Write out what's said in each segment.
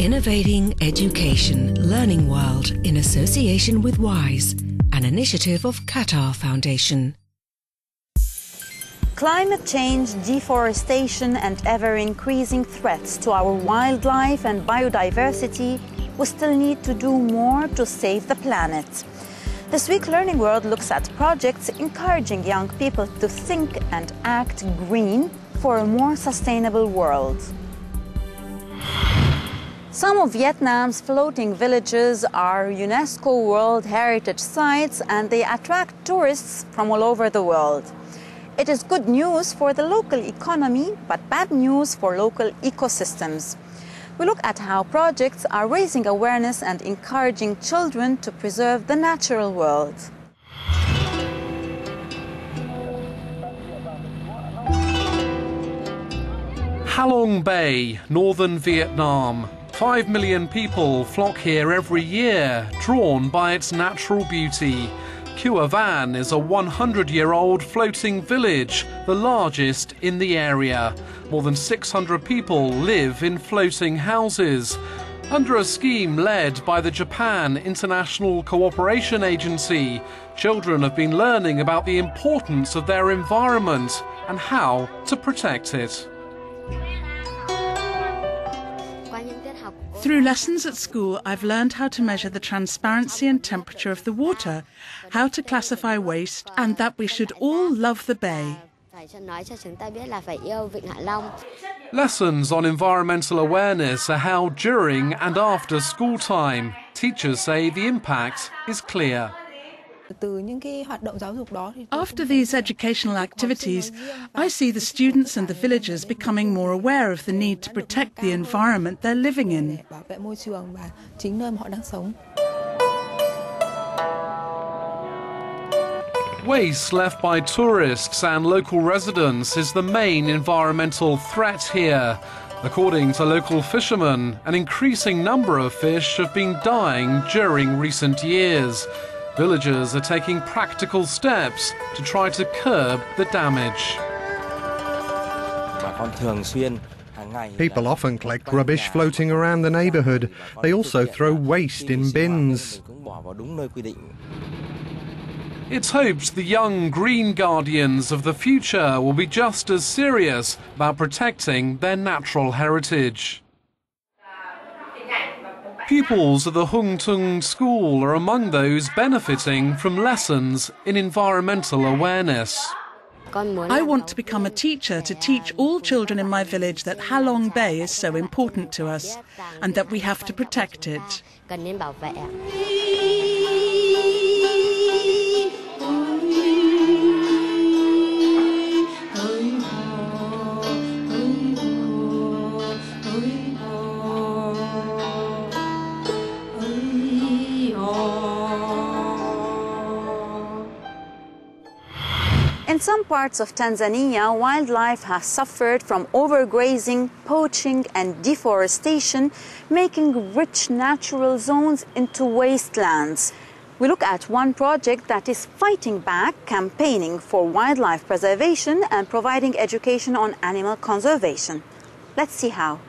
Innovating Education Learning World in association with WISE, an initiative of Qatar Foundation. Climate change, deforestation and ever-increasing threats to our wildlife and biodiversity, we still need to do more to save the planet. This week, Learning World looks at projects encouraging young people to think and act green for a more sustainable world. Some of Vietnam's floating villages are UNESCO World Heritage Sites, and they attract tourists from all over the world. It is good news for the local economy, but bad news for local ecosystems. We look at how projects are raising awareness and encouraging children to preserve the natural world. Halong Bay, northern Vietnam. 5 million people flock here every year, drawn by its natural beauty. Cua Van is a 100-year-old floating village, the largest in the area. More than 600 people live in floating houses. Under a scheme led by the Japan International Cooperation Agency, children have been learning about the importance of their environment and how to protect it. Through lessons at school, I've learned how to measure the transparency and temperature of the water, how to classify waste, and that we should all love the bay. Lessons on environmental awareness are held during and after school time. Teachers say the impact is clear. After these educational activities, I see the students and the villagers becoming more aware of the need to protect the environment they're living in. Waste left by tourists and local residents is the main environmental threat here. According to local fishermen, an increasing number of fish have been dying during recent years. Villagers are taking practical steps to try to curb the damage. People often collect rubbish floating around the neighbourhood. They also throw waste in bins. It's hoped the young green guardians of the future will be just as serious about protecting their natural heritage. Pupils at the Hung Tung School are among those benefiting from lessons in environmental awareness. I want to become a teacher to teach all children in my village that Halong Bay is so important to us and that we have to protect it. In some parts of Tanzania, wildlife has suffered from overgrazing, poaching and deforestation, making rich natural zones into wastelands. We look at one project that is fighting back, campaigning for wildlife preservation and providing education on animal conservation. Let's see how.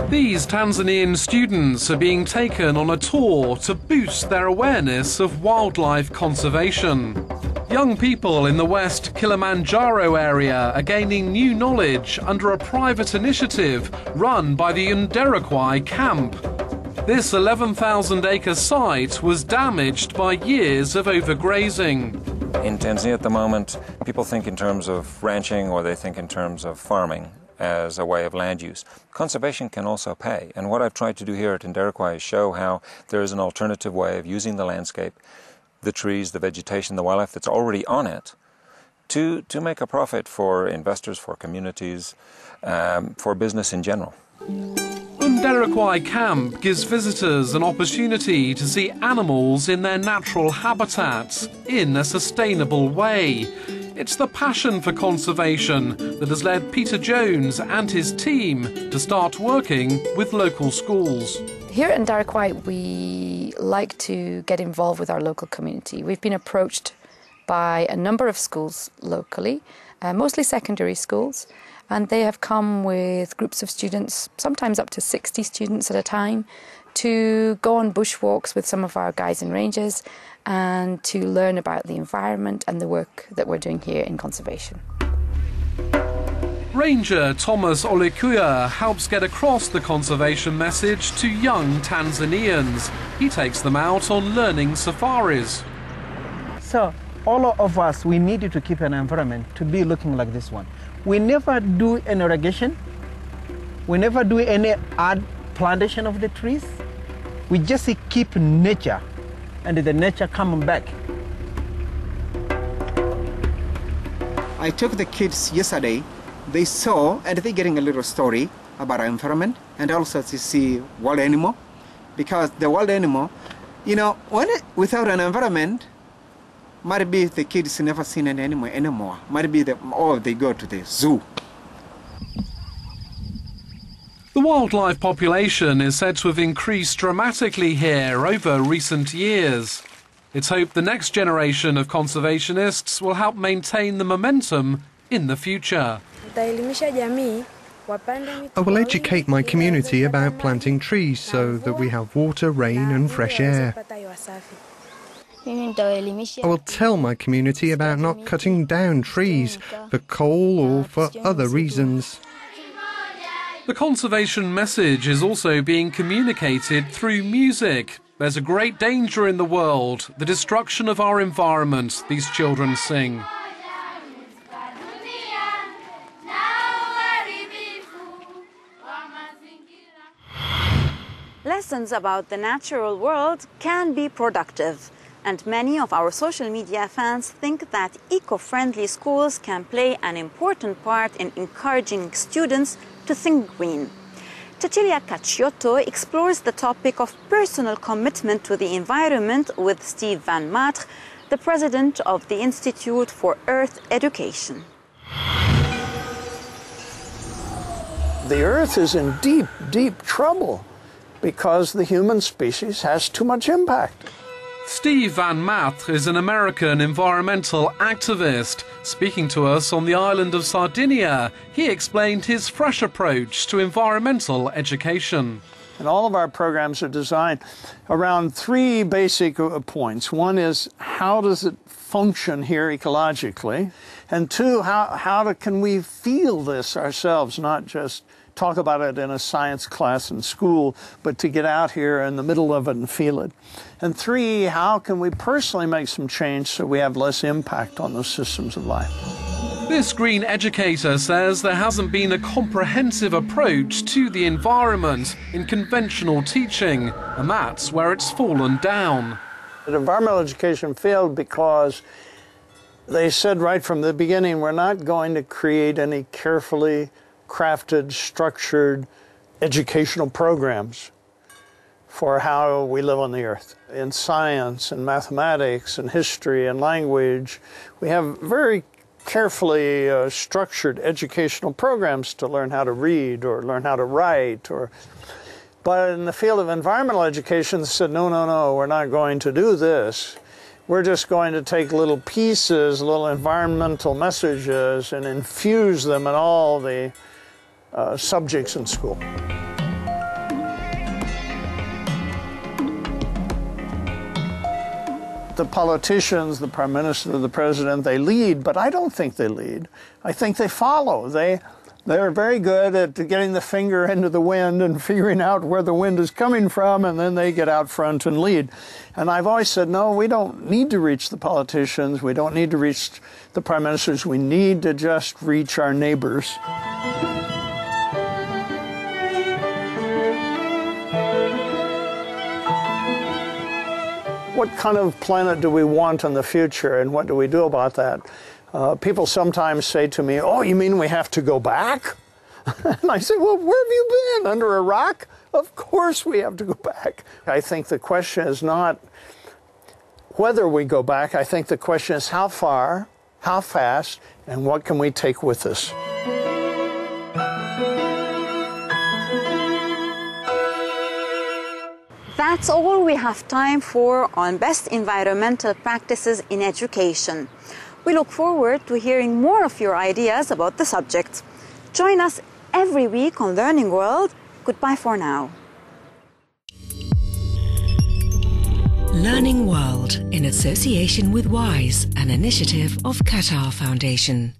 These Tanzanian students are being taken on a tour to boost their awareness of wildlife conservation. Young people in the West Kilimanjaro area are gaining new knowledge under a private initiative run by the Nderakwai camp. This 11,000-acre site was damaged by years of overgrazing. In Tanzania at the moment, people think in terms of ranching or they think in terms of farming as a way of land use. Conservation can also pay, and what I've tried to do here at Nderakwai is show how there is an alternative way of using the landscape, the trees, the vegetation, the wildlife that's already on it, to make a profit for investors, for communities, for business in general. Nderakwai camp gives visitors an opportunity to see animals in their natural habitats in a sustainable way. It's the passion for conservation that has led Peter Jones and his team to start working with local schools. Here at Nderakwai, we like to get involved with our local community. We've been approached by a number of schools locally, mostly secondary schools, and they have come with groups of students, sometimes up to 60 students at a time, to go on bushwalks with some of our guides and rangers and to learn about the environment and the work that we're doing here in conservation. Ranger Thomas Olekuya helps get across the conservation message to young Tanzanians. He takes them out on learning safaris. So all of us, we need to keep an environment to be looking like this one. We never do any irrigation. We never do any add plantation of the trees. We just keep nature and the nature coming back. I took the kids yesterday. They saw and they're getting a little story about our environment and also to see wild animal, because the wild animal, you know, without an environment, might be the kids never seen an animal anymore. Might be they go to the zoo. The wildlife population is said to have increased dramatically here over recent years. It's hoped the next generation of conservationists will help maintain the momentum in the future. I will educate my community about planting trees so that we have water, rain and fresh air. I will tell my community about not cutting down trees for coal or for other reasons. The conservation message is also being communicated through music. There's a great danger in the world, the destruction of our environment, these children sing. Lessons about the natural world can be productive, and many of our social media fans think that eco-friendly schools can play an important part in encouraging students to think green. Cecilia Cacciotto explores the topic of personal commitment to the environment with Steve Van Matre, the president of the Institute for Earth Education. The Earth is in deep, deep trouble because the human species has too much impact. Steve Van Matre is an American environmental activist. Speaking to us on the island of Sardinia, he explained his fresh approach to environmental education. And all of our programs are designed around three basic points. One is, how does it function here ecologically? And two, how can we feel this ourselves, not just talk about it in a science class in school, but to get out here in the middle of it and feel it. And three, how can we personally make some change so we have less impact on those systems of life? This green educator says there hasn't been a comprehensive approach to the environment in conventional teaching, and that's where it's fallen down. The environmental education failed because they said right from the beginning, we're not going to create any carefully crafted, structured educational programs for how we live on the earth. In science and mathematics and history and language, we have very carefully structured educational programs to learn how to read or learn how to write. But in the field of environmental education, they said, no, we're not going to do this. We're just going to take little pieces, little environmental messages, and infuse them in all the subjects in school. The politicians, the Prime Minister, the President, they lead, but I don't think they lead. I think they follow. They're very good at getting the finger into the wind and figuring out where the wind is coming from, and then they get out front and lead. And I've always said, no, we don't need to reach the politicians. We don't need to reach the Prime Ministers. We need to just reach our neighbors. What kind of planet do we want in the future, and what do we do about that? People sometimes say to me, oh, you mean we have to go back? And I say, well, where have you been? Under a rock? Of course we have to go back. I think the question is not whether we go back. I think the question is how far, how fast, and what can we take with us? That's all we have time for on best environmental practices in education. We look forward to hearing more of your ideas about the subject. Join us every week on Learning World. Goodbye for now. Learning World in association with WISE, an initiative of Qatar Foundation.